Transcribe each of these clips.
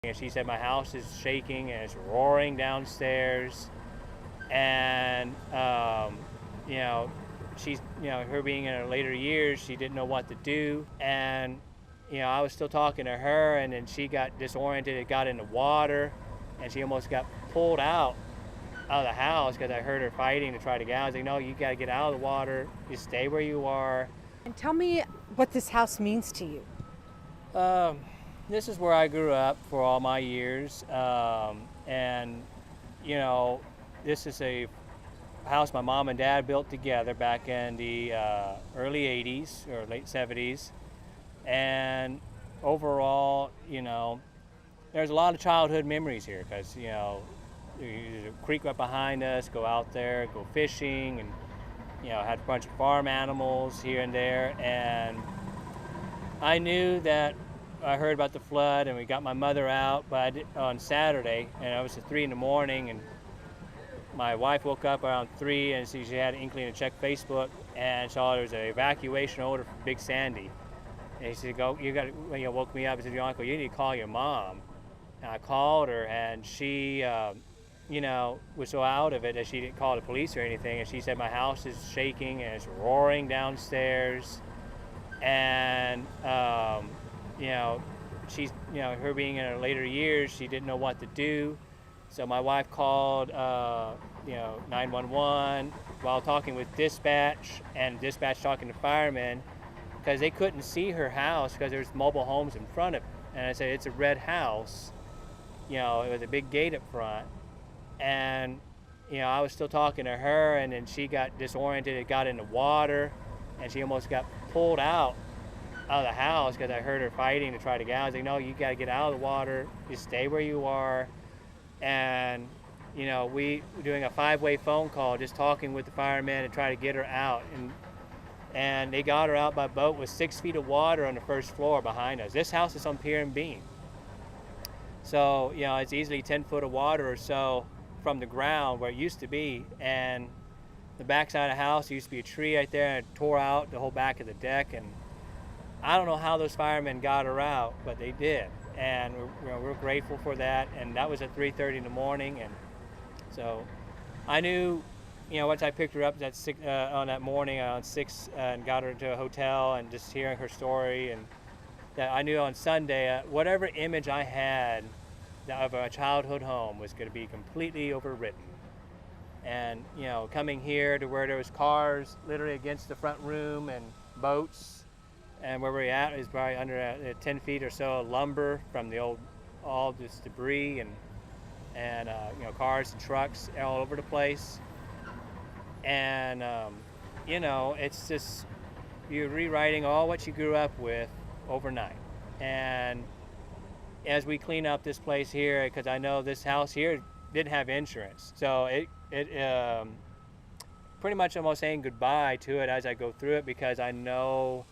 And she said my house is shaking and it's roaring downstairs. And, you know, she's, her being in her later years, she didn't know what to do. And, I was still talking to her, and then she got disoriented, it got in the water, and she almost got pulled out of the house because I heard her fighting to try to get out. I was like, no, you got to get out of the water. You stay where you are. And tell me what this house means to you. This is where I grew up for all my years. And, this is a house my mom and dad built together back in the early 80s or late 70s. And overall, there's a lot of childhood memories here because, there's a creek right behind us, go out there, go fishing, and, had a bunch of farm animals here and there. And I knew that I heard about the flood, and we got my mother out on Saturday, and it was at 3 in the morning, and my wife woke up around 3, and she had an inkling to check Facebook, and saw there was an evacuation order from Big Sandy. And she said, woke me up and said, your uncle, you need to call your mom. And I called her, and she, was so out of it that she didn't call the police or anything. And she said, my house is shaking and it's roaring downstairs. And, she's, her being in her later years, she didn't know what to do. So my wife called, 911 while talking with dispatch, and dispatch talking to firemen, because they couldn't see her house because there's mobile homes in front of it. And I said, it's a red house, with a big gate up front. And, I was still talking to her, and then she got disoriented, it got in the water, and she almost got pulled out of the house because I heard her fighting to try to get out. I was like, no, you got to get out of the water, you stay where you are. And, we were doing a 5-way phone call, just talking with the firemen and try to get her out. And they got her out by boat with 6 feet of water on the first floor behind us. This house is on pier and beam. So, it's easily 10 foot of water or so from the ground where it used to be. And the backside of the house, there used to be a tree right there, and it tore out the whole back of the deck. And I don't know how those firemen got her out, but they did. And we're grateful for that. And that was at 3:30 in the morning. And so I knew, once I picked her up on that morning on 6 and got her to a hotel, and just hearing her story, and that I knew on Sunday, whatever image I had of a childhood home was going to be completely overwritten. And, coming here to where there was cars literally against the front room and boats, and where we're at is probably under 10 feet or so of lumber from the all this debris, and cars and trucks all over the place. And, it's just, you're rewriting all what you grew up with overnight. And as we clean up this place here, because I know this house here didn't have insurance, so it pretty much almost saying goodbye to it as I go through it, because I know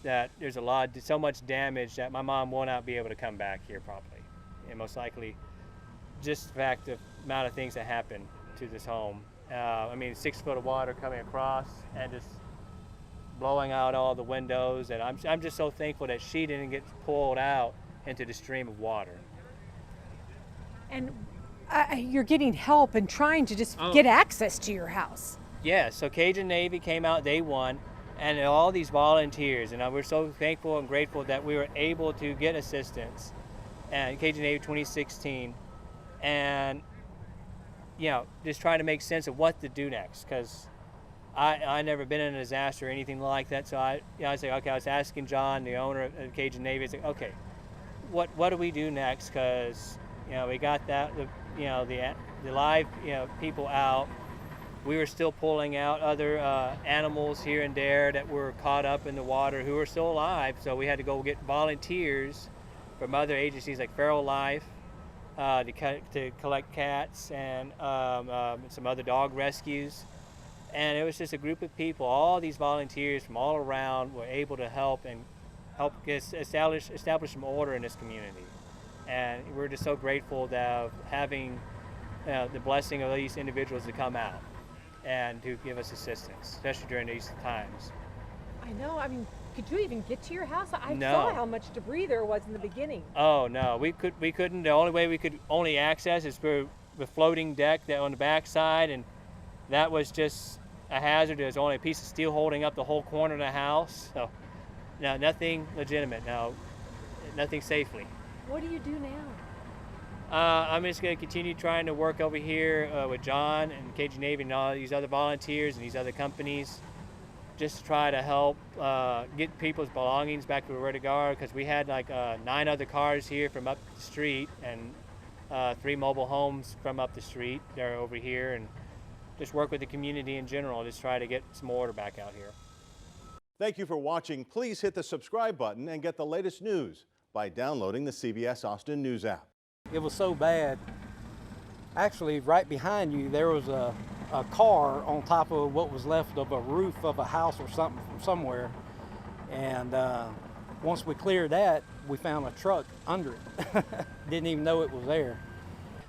that there's so much damage that my mom will not be able to come back here probably. And most likely just the fact of amount of things that happened to this home. 6 foot of water coming across and just blowing out all the windows. And I'm just so thankful that she didn't get pulled out into the stream of water. And you're getting help and trying to just get access to your house. Yeah, so Cajun Navy came out day one, and all these volunteers, and we're so thankful and grateful that we were able to get assistance. And Cajun Navy 2016, and just trying to make sense of what to do next, because I never been in a disaster or anything like that. So I was like, okay, I was asking John, the owner of Cajun Navy, I was like, okay, what do we do next? Because we got the live people out. We were still pulling out other animals here and there that were caught up in the water who were still alive. So we had to go get volunteers from other agencies like Feral Life to collect cats, and some other dog rescues. And it was just a group of people. All these volunteers from all around were able to help establish some order in this community. And we're just so grateful of having the blessing of these individuals to come out and to give us assistance, especially during these times. I know. Could you even get to your house? I No. saw how much debris there was in the beginning. Oh no, we couldn't. The only way we could only access is through the floating deck that on the back side, and that was just a hazard. There's only a piece of steel holding up the whole corner of the house. So no, nothing legitimate. No, nothing safely. What do you do now? I'm just going to continue trying to work over here with John and KG Navy and all these other volunteers and these other companies, just to try to help get people's belongings back to where they are, because we had like 9 other cars here from up the street and 3 mobile homes from up the street. They're over here, and just work with the community in general, just try to get some order back out here. Thank you for watching. Please hit the subscribe button and get the latest news by downloading the CBS Austin News app. It was so bad. Actually, right behind you, there was a car on top of what was left of a roof of a house or something from somewhere. And once we cleared that, we found a truck under it. Didn't even know it was there.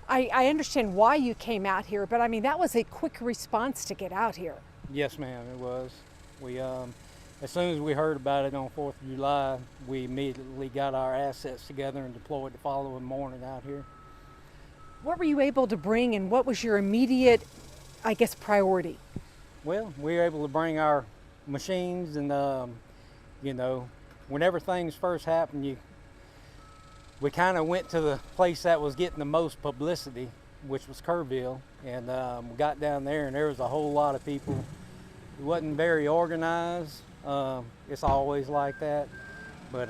I understand why you came out here, but I mean, that was a quick response to get out here. Yes, ma'am, it was. We, as soon as we heard about it on 4th of July, we immediately got our assets together and deployed the following morning out here. What were you able to bring, and what was your immediate, I guess, priority? Well, we were able to bring our machines, and you know, whenever things first happened, we kind of went to the place that was getting the most publicity, which was Kerrville, and we got down there, and there was a whole lot of people. It wasn't very organized. It's always like that, but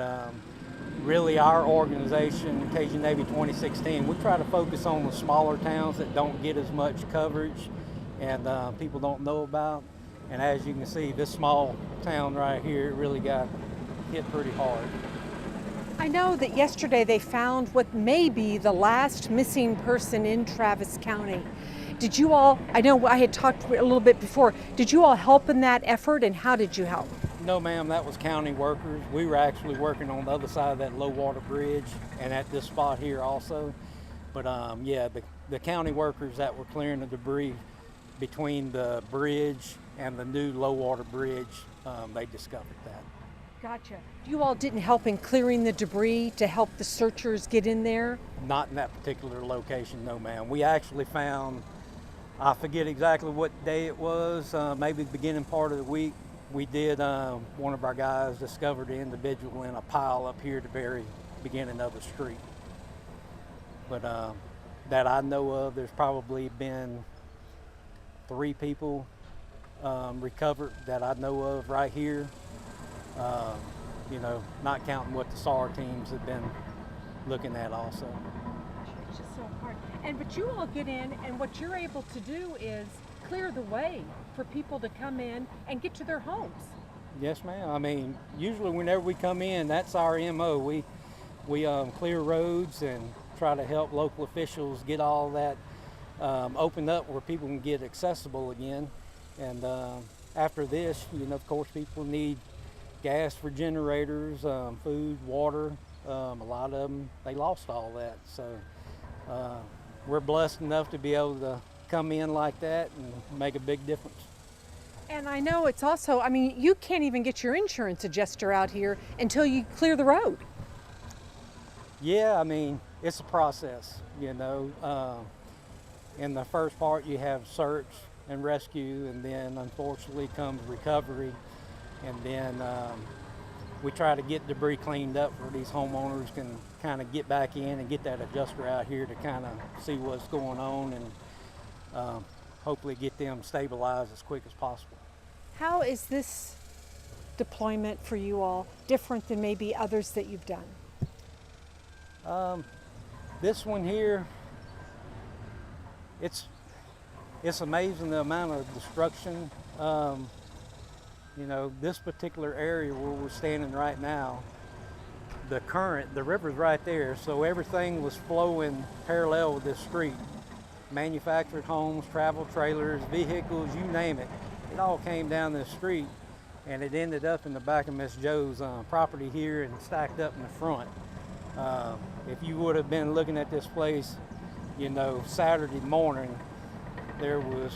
really our organization, KG Navy 2016, we try to focus on the smaller towns that don't get as much coverage and people don't know about. And as you can see, this small town right here, it really got hit pretty hard. I know that yesterday they found what may be the last missing person in Travis County. Did you all, I know I had talked a little bit before, did you all help in that effort, and how did you help? No, ma'am, that was county workers. We were actually working on the other side of that low water bridge and at this spot here also. But yeah, the county workers that were clearing the debris between the bridge and the new low water bridge, they discovered that. Gotcha. You all didn't help in clearing the debris to help the searchers get in there? Not in that particular location, no, ma'am. We actually found, I forget exactly what day it was, maybe the beginning part of the week. We did, one of our guys discovered the individual in a pile up here at the very beginning of the street. But that I know of, there's probably been 3 people recovered that I know of right here. You know, not counting what the SAR teams have been looking at also. It's just so hard. But you all get in, and what you're able to do is clear the way for people to come in and get to their homes. Yes, ma'am. I mean, usually whenever we come in, that's our MO. We clear roads and try to help local officials get all that opened up where people can get accessible again. And after this, you know, of course, people need gas for generators, food, water. A lot of them, they lost all that. So we're blessed enough to be able to come in like that and make a big difference. And I know it's also, I mean, you can't even get your insurance adjuster out here until you clear the road. Yeah, I mean, it's a process, you know. In the first part, you have search and rescue, and then unfortunately comes recovery. And then we try to get debris cleaned up where these homeowners can kind of get back in and get that adjuster out here to kind of see what's going on and hopefully get them stabilized as quick as possible. How is this deployment for you all different than maybe others that you've done? This one here, it's amazing the amount of destruction. You know, this particular area where we're standing right now, the current, the river's right there, so everything was flowing parallel with this street. Manufactured homes, travel trailers, vehicles, you name it. It all came down this street, and it ended up in the back of Miss Jo's property here and stacked up in the front. If you would have been looking at this place, you know, Saturday morning, there was,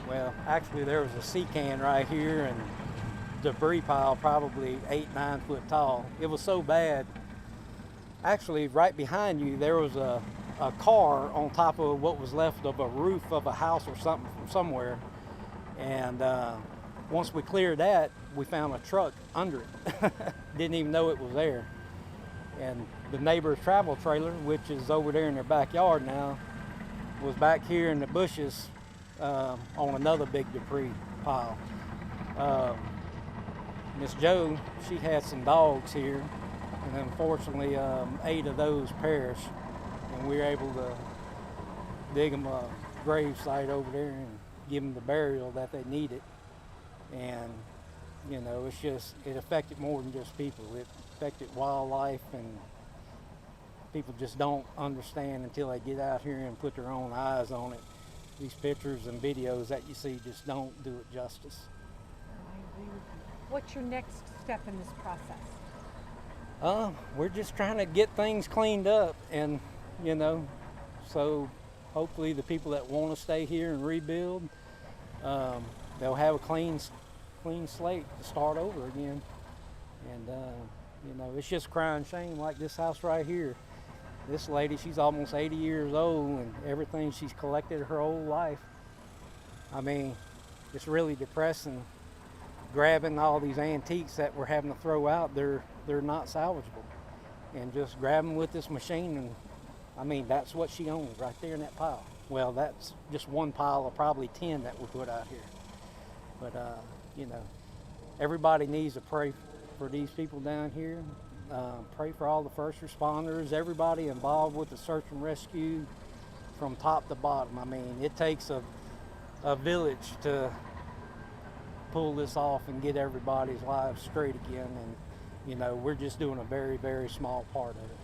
well, actually there was a sea can right here and debris pile, probably 8-9 foot tall. It was so bad. Actually, right behind you, there was a car on top of what was left of a roof of a house or something from somewhere. And once we cleared that, we found a truck under it. Didn't even know it was there. And the neighbor's travel trailer, which is over there in their backyard now, was back here in the bushes on another big debris pile. Miss Jo, she had some dogs here, and unfortunately 8 of those perished, and we were able to dig them a grave site over there and give them the burial that they needed. And you know, it affected more than just people. It affected wildlife, and people just don't understand until they get out here and put their own eyes on it. These pictures and videos that you see just don't do it justice. I agree with you. What's your next step in this process? We're just trying to get things cleaned up, and you know, so hopefully the people that want to stay here and rebuild, they'll have a clean slate to start over again. And you know, it's just crying shame, like this house right here. This lady, she's almost 80 years old, and everything she's collected her whole life. I mean, it's really depressing grabbing all these antiques that we're having to throw out. They're not salvageable. And just grabbing with this machine, and I mean, that's what she owns right there in that pile. Well, that's just one pile of probably 10 that we put out here. But you know, everybody needs to pray for these people down here. Pray for all the first responders, everybody involved with the search and rescue from top to bottom. I mean, it takes a village to pull this off and get everybody's lives straight again. And, you know, we're just doing a very, very small part of it.